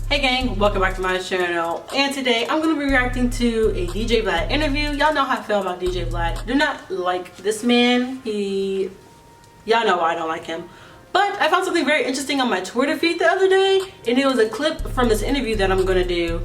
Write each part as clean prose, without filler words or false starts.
Hey gang, welcome back to my channel, and today I'm going to be reacting to a DJ Vlad interview. Y'all know how I feel about DJ Vlad. Do not like this man. Y'all know why I don't like him. But I found something very interesting on my Twitter feed the other day, and it was a clip from this interview that I'm going to do.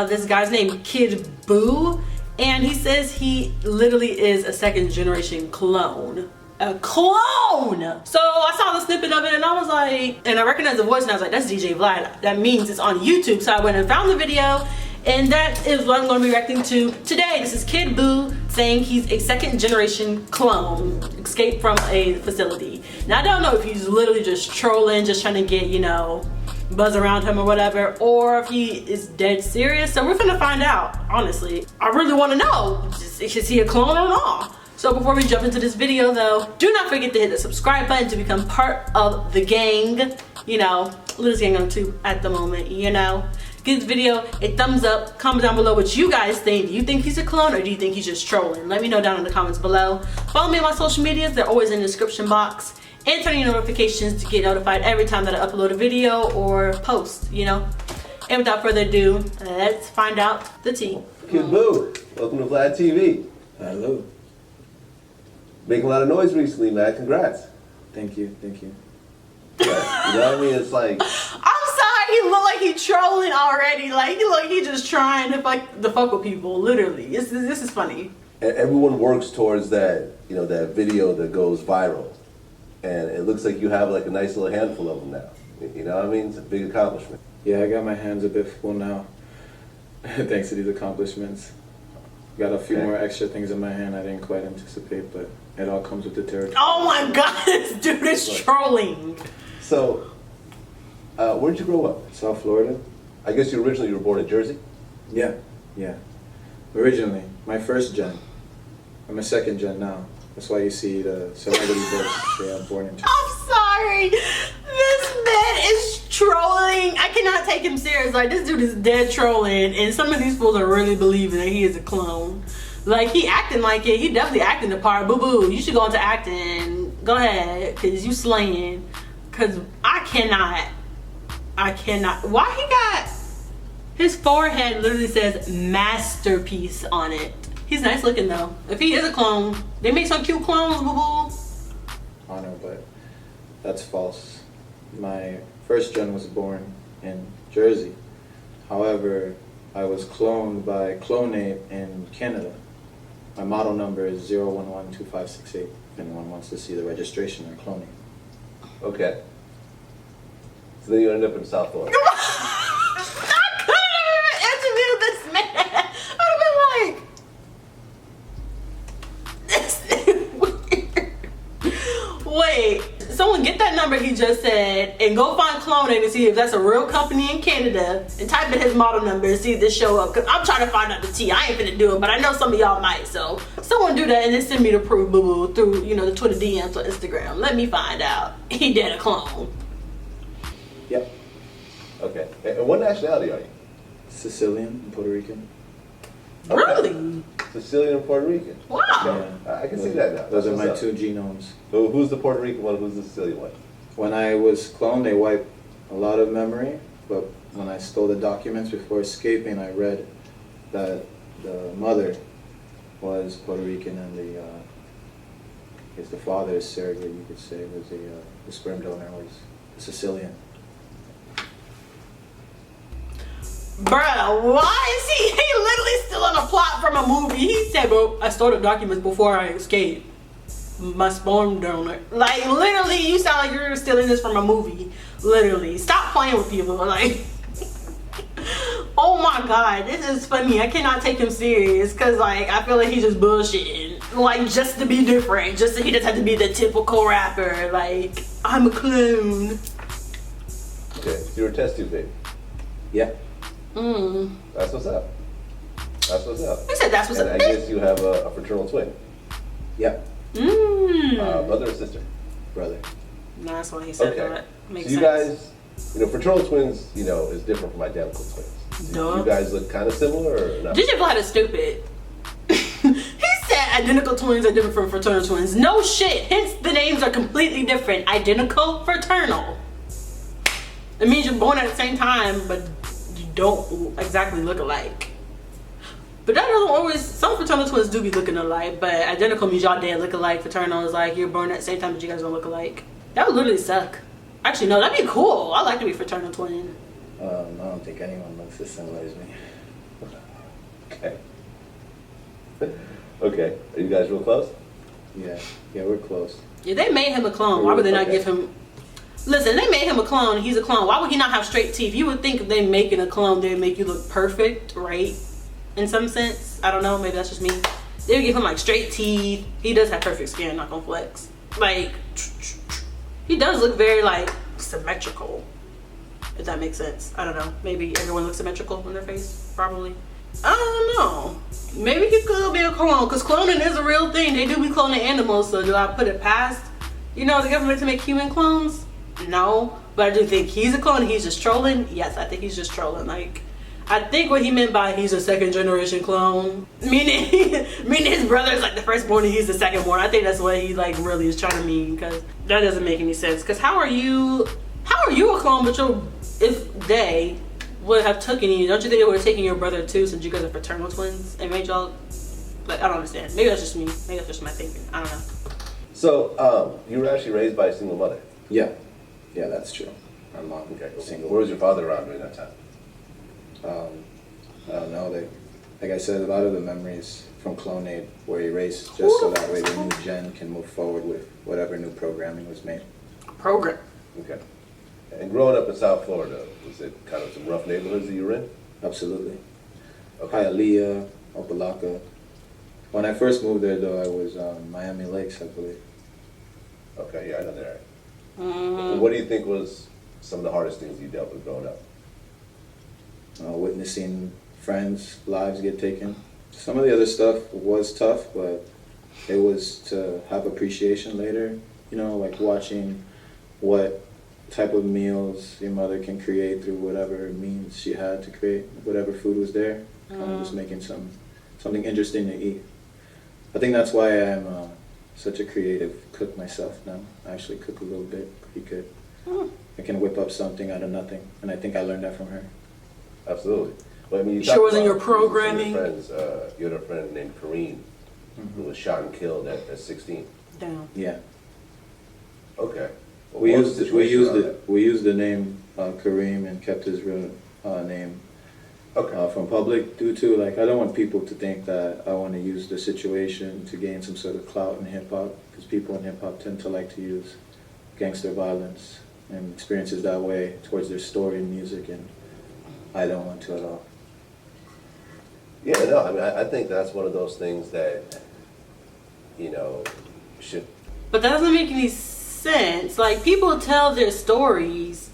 This guy's named Kid Boo, and he says he literally is a second generation clone. A clone! So I saw the snippet of it and I was like, and I recognized the voice and I was like, that's DJ Vlad. That means it's on YouTube. So I went and found the video, and that is what I'm going to be reacting to today. This is Kid Boo saying he's a second generation clone, escaped from a facility. Now I don't know if he's literally just trolling, just trying to get, you know, buzz around him or whatever, or if he is dead serious. So we're gonna find out, honestly. I really want to know, is he a clone or not? So before we jump into this video though, do not forget to hit the subscribe button to become part of the gang. You know, Liz gang on YouTube at the moment, you know. Give this video a thumbs up, comment down below what you guys think. Do you think he's a clone or do you think he's just trolling? Let me know down in the comments below. Follow me on my social medias, they're always in the description box. And turn on your notifications to get notified every time that I upload a video or post, you know. And without further ado, let's find out the tea. Kid Boo, welcome to Vlad TV. Hello. Making a lot of noise recently, man. Congrats. Thank you, thank you. Yeah, you know what I mean? It's like, I'm sorry, he look like he trolling already. Like he look like he just trying to fuck with people. Literally, this is funny. everyone works towards that, you know, that video that goes viral, and it looks like you have like a nice little handful of them now. You know what I mean? It's a big accomplishment. Yeah, I got my hands a bit full now, thanks to these accomplishments. Got a few more extra things in my hand I didn't quite anticipate, but it all comes with the territory. Oh my god, this dude is trolling. So, where'd you grow up? South Florida? I guess you were born in Jersey? Yeah. Originally, my first gen. I'm a second gen now. That's why you see the celebrity books say I'm born in Jersey. I'm sorry. This man is trolling. I cannot take him serious. Like, this dude is dead trolling, and some of these fools are really believing that he is a clone. Like, he acting like it. He definitely acting the part. Boo boo, you should go into acting. Go ahead, cause you slaying. Cause I cannot. Why he got his forehead literally says masterpiece on it. He's nice looking though. If he is a clone, they make some cute clones, boo boo. I know, but that's false. My first gen was born in Jersey. However, I was cloned by CLONES in Canada. My model number is 0112568. If anyone wants to see the registration or cloning. Okay. So then you ended up in South Florida. I couldn't even interview this man. I'd have been like, this is weird. Wait, someone get that number he just said and go find Cloning and see if that's a real company in Canada and type in his model number and see if this show up. Cause I'm trying to find out the tea. I ain't finna do it, but I know some of y'all might. So someone do that and then send me the proof, boo boo, through, you know, the Twitter DMs or Instagram. Let me find out he did a clone. Yep. Okay. And what nationality are you? Sicilian and Puerto Rican. Okay. Really? Sicilian and Puerto Rican. Wow. Yeah. I can see that now. Those are my That's two what's up. genomes. So who's the Puerto Rican one? Who's the Sicilian one? When I was cloned, they wiped a lot of memory, but when I stole the documents before escaping, I read that the mother was Puerto Rican and the father is surrogate, you could say, was the sperm donor was Sicilian. Bruh, why is he literally still on a plot from a movie? He said, bro, I stole the documents before I escaped. My sperm donor. Like, literally, you sound like you're stealing this from a movie. Literally. Stop playing with people. Like, oh my god, this is funny. I cannot take him serious because, like, I feel like he's just bullshitting. Like, just to be different. Just so he doesn't have to be the typical rapper. Like, I'm a clone. Okay, so you're a test tube baby. Yeah. That's what's up. That's what's up. He said that's what's And up. I guess you have a fraternal twin. Yep. Brother or sister? Brother. No, that's why he said Okay. that. Makes So you sense. guys, you know, fraternal twins, you know, is different from identical twins. Duh. You guys look kind of similar or no? DJ Vlad is stupid. He said identical twins are different from fraternal twins. No shit. Hence the names are completely different. Identical, fraternal. It means you're born at the same time, but don't exactly look alike. But that doesn't always, some fraternal twins do be looking alike, but identical means y'all did look alike. Fraternal is like you're born at the same time but you guys don't look alike. That would literally suck. Actually, no, that'd be cool. I'd like to be fraternal twin. I don't think anyone looks as similar as me. Okay. Okay. Are you guys real close? Yeah, we're close. Yeah, they made him a clone. Why would they not Okay. give him... Listen, they made him a clone. He's a clone. Why would he not have straight teeth? You would think if they making a clone, they'd make you look perfect, right? In some sense. I don't know. Maybe that's just me. They would give him like straight teeth. He does have perfect skin, not gonna flex. Like, he does look very like symmetrical. If that makes sense. I don't know. Maybe everyone looks symmetrical in their face. Probably. I don't know. Maybe he could be a clone, because cloning is a real thing. They do be cloning animals, so do I put it past, the government to make human clones? No. But I do think he's a clone and he's just trolling. Yes, I think he's just trolling. Like, I think what he meant by he's a second generation clone, meaning his brother is like the firstborn and he's the secondborn. I think that's what he like really is trying to mean, because that doesn't make any sense. Because how are you a clone, but if they would have taken you, don't you think they would have taken your brother too, since you guys are fraternal twins and made y'all, like, I don't understand. Maybe that's just me. Maybe that's just my thinking. I don't know. So, you were actually raised by a single mother? Yeah, that's true. My mom, Okay. single. Where was your father around during that time? I don't know. Like I said, a lot of the memories from CLONES were erased just so that way the new gen can move forward with whatever new programming was made. Program. Okay. And growing up in South Florida, was it kind of some rough neighborhoods that you were in? Absolutely. Okay. Hialeah, Opelika. When I first moved there, though, I was Miami Lakes, I believe. Okay, yeah, I know that area. And what do you think was some of the hardest things you dealt with growing up? Witnessing friends' lives get taken. Some of the other stuff was tough, but it was to have appreciation later. Like watching what type of meals your mother can create through whatever means she had to create, whatever food was there. Kind of just making something interesting to eat. I think that's why I'm such a creative cook myself now. I actually cook a little bit, pretty good. I can whip up something out of nothing, and I think I learned that from her. Absolutely. Well, I mean, you Sure talked wasn't about your programming? your friends. You had a friend named Kareem who was shot and killed at 16. Damn. Yeah. Okay. Well, We what was the situation around that? we used the name Kareem and kept his real name Okay. from public due to, like, I don't want people to think that I want to use the situation to gain some sort of clout in hip hop, because people in hip hop tend to like to use gangster violence and experiences that way towards their story and music, and I don't want to at all. Yeah, no, I mean, I think that's one of those things that, should... But that doesn't make any sense. Like, people tell their stories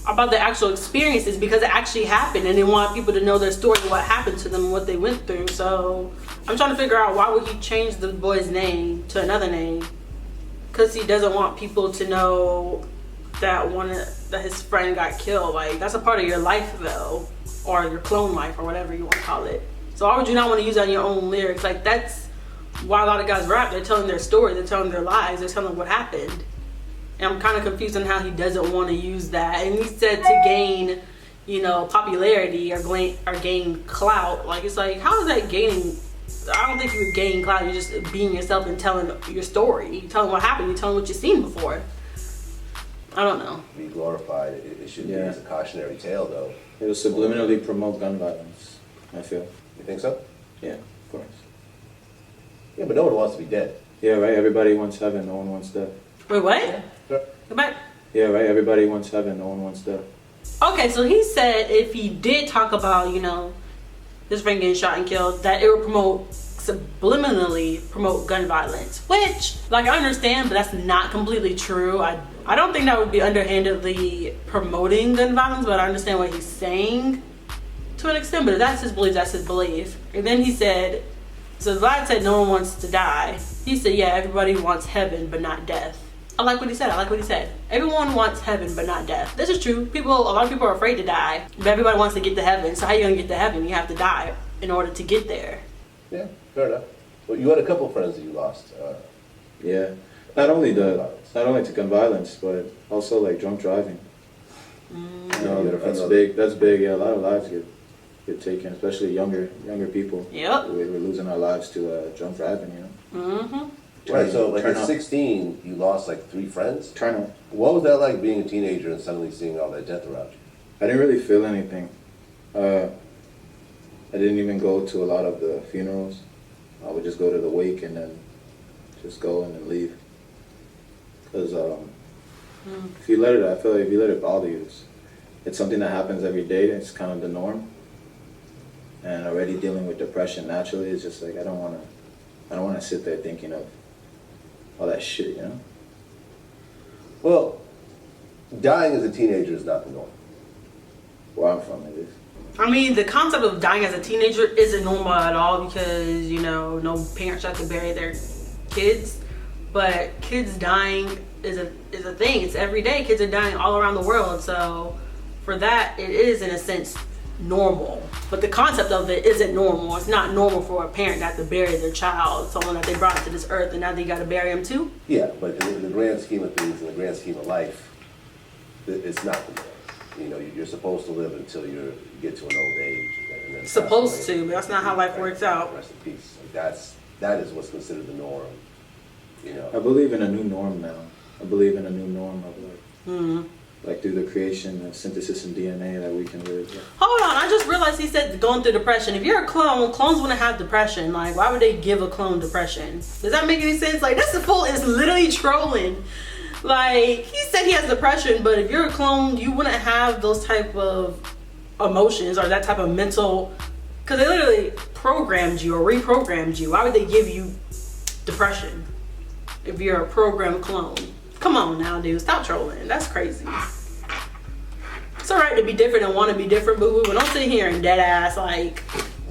about the actual experiences because it actually happened, and they want people to know their story and what happened to them and what they went through. So I'm trying to figure out, why would he change the boy's name to another name? Because he doesn't want people to know that his friend got killed. Like, that's a part of your life though, or your clone life, or whatever you want to call it. So why would you not want to use that in your own lyrics? Like, that's why a lot of guys rap. They're telling their story, they're telling their lives, they're telling what happened. And I'm kind of confused on how he doesn't want to use that. And he said to gain, popularity or gain clout. Like, it's like, how is that gaining? I don't think you would gain clout. You're just being yourself and telling your story. You're telling what happened. You're telling what you've seen before. I don't know. be glorified. It should be as a cautionary tale, though. It will subliminally promote gun violence, I feel. You think so? Yeah, of course. Yeah, but no one wants to be dead. Yeah, right? Everybody wants heaven, no one wants death. Wait, what? Sure. Go back. Yeah, right? Everybody wants heaven, no one wants death. Okay, so he said if he did talk about, his friend getting shot and killed, that it would subliminally promote gun violence. Which, like, I understand, but that's not completely true. I don't think that would be underhandedly promoting gun violence, but I understand what he's saying to an extent. But if that's his belief, that's his belief. And then he said, so Vlad said no one wants to die. He said, yeah, everybody wants heaven, but not death. I like what he said. Everyone wants heaven, but not death. This is true. A lot of people are afraid to die, but everybody wants to get to heaven. So how are you going to get to heaven? You have to die in order to get there. Yeah, fair enough. Well, you had a couple friends that you lost. Yeah. Not only to gun violence, but also like drunk driving. You know, that's big. That's big. Yeah, a lot of lives get taken, especially younger people. Yep. We're losing our lives to drunk driving. You know. Mm-hmm. Right. So like at 16, you lost like 3 friends. Turn up. What was that like being a teenager and suddenly seeing all that death around you? I didn't really feel anything. I didn't even go to a lot of the funerals. I would just go to the wake and then just go and then leave. Because if you let it, I feel like if you let it bother you, it's something that happens every day. It's kind of the norm. And already dealing with depression naturally, it's just like I don't want to sit there thinking of all that shit, you know. Well, dying as a teenager is not the norm. Where I'm from, it is. I mean, the concept of dying as a teenager isn't normal at all because, you know, no parents have to bury their kids. But kids dying is a thing. It's every day. Kids are dying all around the world. So for that, it is, in a sense, normal. But the concept of it isn't normal. It's not normal for a parent to have to bury their child, someone that they brought to this earth, and now they got to bury them too. Yeah, but in the grand scheme of things, in the grand scheme of life, it's not the norm. You know, you're supposed to live until you get to an old age. And then Supposed pass away. to, but that's not how life works out. Rest in peace. Like that is what's considered the norm. You know. I believe in a new norm now. I believe in a new norm of like through the creation and synthesis and DNA that we can live. Hold on, I just realized he said going through depression. If you're a clone, clones wouldn't have depression. Like, why would they give a clone depression? Does that make any sense? Like, it's literally trolling. Like, he said he has depression, but if you're a clone, you wouldn't have those type of emotions or that type of mental, because they literally programmed you or reprogrammed you. Why would they give you depression if you're a programmed clone? Come on now, dude, stop trolling. That's crazy. It's alright to be different and want to be different, but don't sit here and dead ass like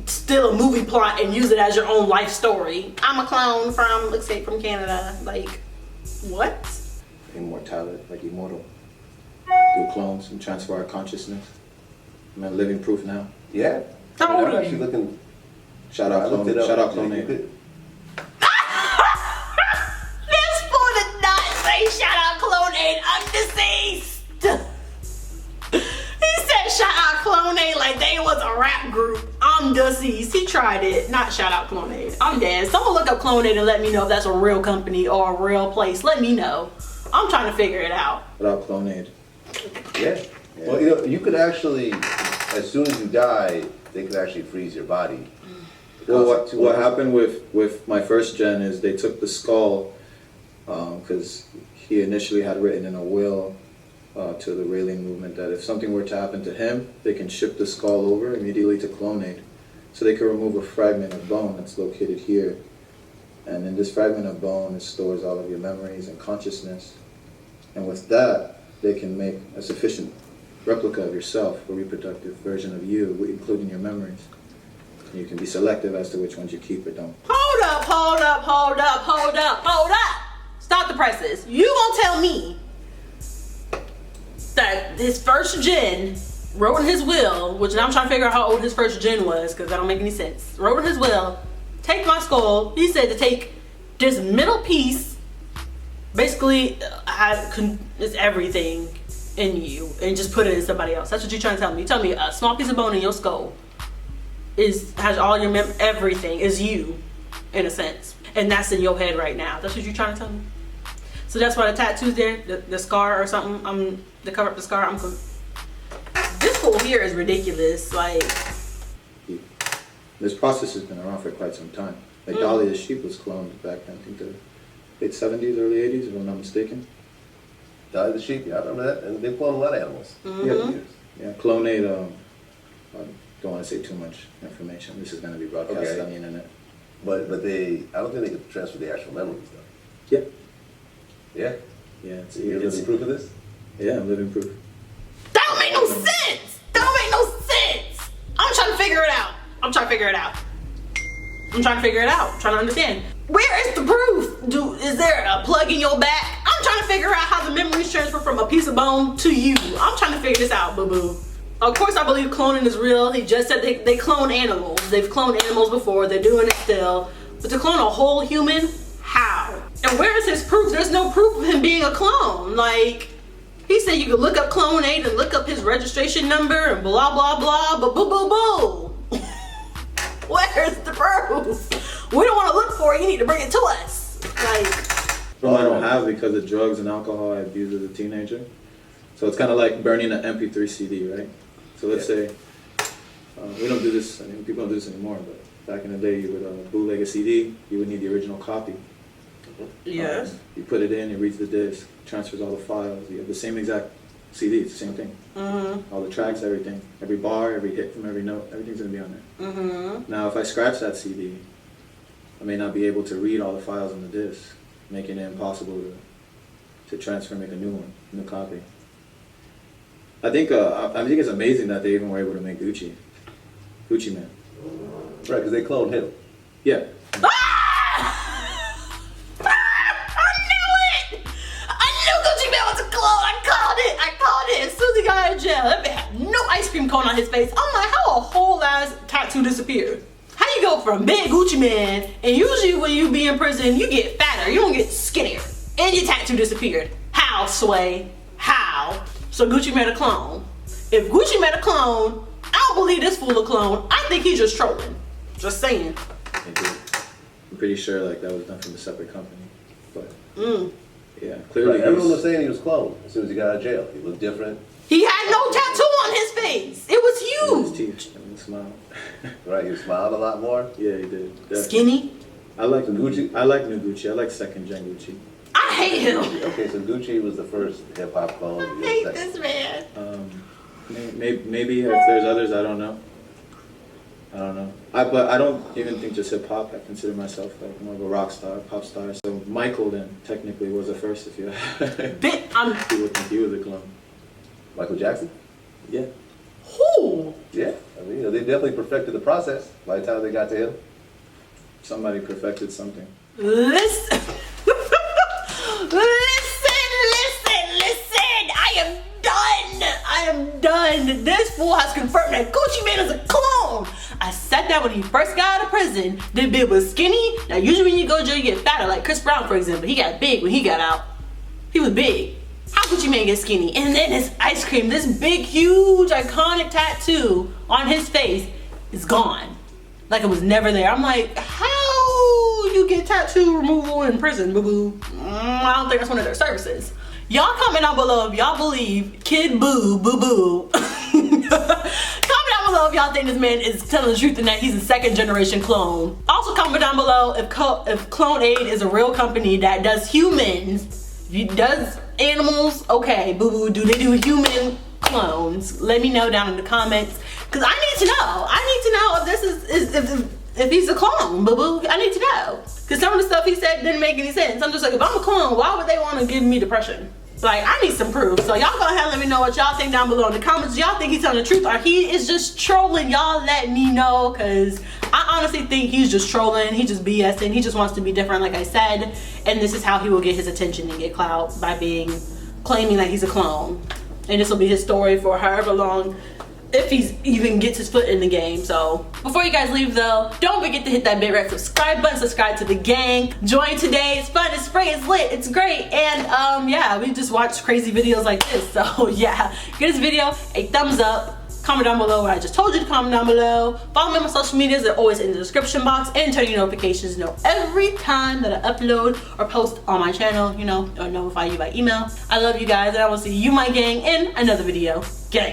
steal a movie plot and use it as your own life story. I'm a clone from Escape from Canada. Like, what? Immortality, like immortal. Through clones and transfer our consciousness. I'm a living proof now. Yeah. How old I'm are actually you? looking. Shout out clone. Shout out clone. You could- This fool did not say shout out Clone 8. I'm deceased. He said shout out Clone 8 like they was a rap group. I'm deceased. He tried it. Not shout out Clone 8. I'm dead. Someone look up Clone 8 and let me know if that's a real company or a real place. Let me know. I'm trying to figure it out. Without cloned. Yeah. Well, you know, you could actually, as soon as you die, they could actually freeze your body. Well, what happened with my first gen is they took the skull, because he initially had written in a will to the Raelian movement that if something were to happen to him, they can ship the skull over immediately to Cloned. So they can remove a fragment of bone that's located here. And in this fragment of bone, it stores all of your memories and consciousness. And with that, they can make a sufficient replica of yourself, a reproductive version of you, including your memories. And you can be selective as to which ones you keep or don't. Hold up, hold up, hold up, hold up, hold up. Stop the presses. You gonna tell me that this first gen wrote in his will, which now I'm trying to figure out how old his first gen was, because that don't make any sense. Wrote in his will, take my skull. He said to take this middle piece, basically it's everything in you, and just put it in somebody else. That's what you're trying to tell me. You tell me a small piece of bone in your skull has all your everything is you, in a sense, and that's in your head right now. That's what you're trying to tell me. So that's why the tattoo's there, the scar or something. To cover up the scar. This fool here is ridiculous. Like, this process has been around for quite some time. Like Dolly the sheep was cloned back then, I think the late 70s, early 80s, if I'm not mistaken. Dolly the sheep, yeah, I remember that. And they cloned a lot of animals. Yeah, Cloned, I don't want to say too much information. This is going to be broadcast on the internet. But I don't think they could transfer the actual memories though. Yeah. Yeah? Yeah. You're living proof of this? Yeah, I'm living proof. that don't make no sense. That don't make no sense. I'm trying to figure it out. I'm trying to figure it out. I'm trying to understand. Where is the proof? Is there a plug in your back? I'm trying to figure out how the memories transfer from a piece of bone to you. I'm trying to figure this out, boo-boo. Of course I believe cloning is real. He just said they clone animals. They've cloned animals before. They're doing it still. But to clone a whole human? How? And where is his proof? There's no proof of him being a clone. Like, He said you could look up Clone 8 and look up his registration number and blah blah blah, but boo boo boo. Where's the proof? We don't want to look for it. You need to bring it to us. Like, I don't have because of drugs and alcohol I abused as a teenager. So it's kind of like burning an MP3 CD, right? So let's say we don't do this. I mean, people don't do this anymore. But back in the day, you would bootleg a CD. You would need the original copy. yes. You put it in, it reads the disc, transfers all the files. You have the same exact CD, it's the same thing. Mm-hmm. All the tracks, everything. Every bar, every hit from every note, everything's gonna be on there. Mm-hmm. Now, if I scratch that CD, I may not be able to read all the files on the disc, making it impossible to transfer and make a new one, new copy. I think it's amazing that they even were able to make Gucci Man. Right, because they cloned him. Yeah. As soon as he got out of jail, that man had no ice cream cone on his face. I'm like, how a whole ass tattoo disappeared? How you go from big Gucci Man, and usually when you be in prison, you get fatter, you don't get skinnier, and your tattoo disappeared. How, Sway? How? So Gucci made a clone. If Gucci made a clone, I don't believe this fool a clone. I think he's just trolling. Just saying. I'm pretty sure like that was done from a separate company, but yeah, Right, clearly everyone was saying he was cloned as soon as he got out of jail. He looked different. He had no tattoo on his face. It was his huge. teeth and smile. Right, he was smiling a lot more. Yeah, he did. Definitely. Skinny. I like Gucci. Gucci. I like new Gucci. I like second gen Gucci. I hate him. Okay, so Gucci was the first hip hop clone. I hate this man. Maybe if there's others, I don't know. But I don't even think just hip hop. I consider myself like more of a rock star, pop star. So Michael then technically was the first. If you people think he was a clone. Michael Jackson? Yeah. Who? Yeah. I mean, they definitely perfected the process by the time they got to him. Somebody perfected something. Listen. I am done. This fool has confirmed that Gucci Man is a clone. I said that when he first got out of prison. The bit was skinny. Now usually when you go to jail you get fatter. Like Chris Brown, for example. He got big when he got out. He was big. How Gucci Man get skinny? And then his ice cream, this big, huge, iconic tattoo on his face is gone. Like it was never there. I'm like, how you get tattoo removal in prison, boo-boo? I don't think that's one of their services. Y'all comment down below if y'all believe Kid Boo Boo Boo. Comment down below if y'all think this man is telling the truth and that he's a second generation clone. Also comment down below if Clone 8 is a real company that does humans. Does animals? Okay, boo boo. Do they do human clones? Let me know down in the comments. Cause I need to know. I need to know if this is if he's a clone, boo boo. I need to know. Cause some of the stuff he said didn't make any sense. I'm just like, if I'm a clone, why would they want to give me depression? Like, I need some proof. So y'all go ahead and let me know what y'all think down below in the comments. Y'all think he's telling the truth or he is just trolling? Y'all let me know, cause I honestly think he's just trolling. He just BSing. He just wants to be different, like I said. And this is how he will get his attention and get clout, by claiming that he's a clone. And this will be his story for however long, if he even gets his foot in the game. So before you guys leave though, don't forget to hit that big red subscribe button, subscribe to the gang, join today. It's fun, it's free, it's lit, it's great. And yeah, we just watch crazy videos like this. So yeah, give this video a thumbs up, comment down below what I just told you to comment down below, follow me on my social medias, they're always in the description box, and turn your notifications to know every time that I upload or post on my channel, you know, or notify you by email. I love you guys, and I will see you, my gang, in another video. Gang.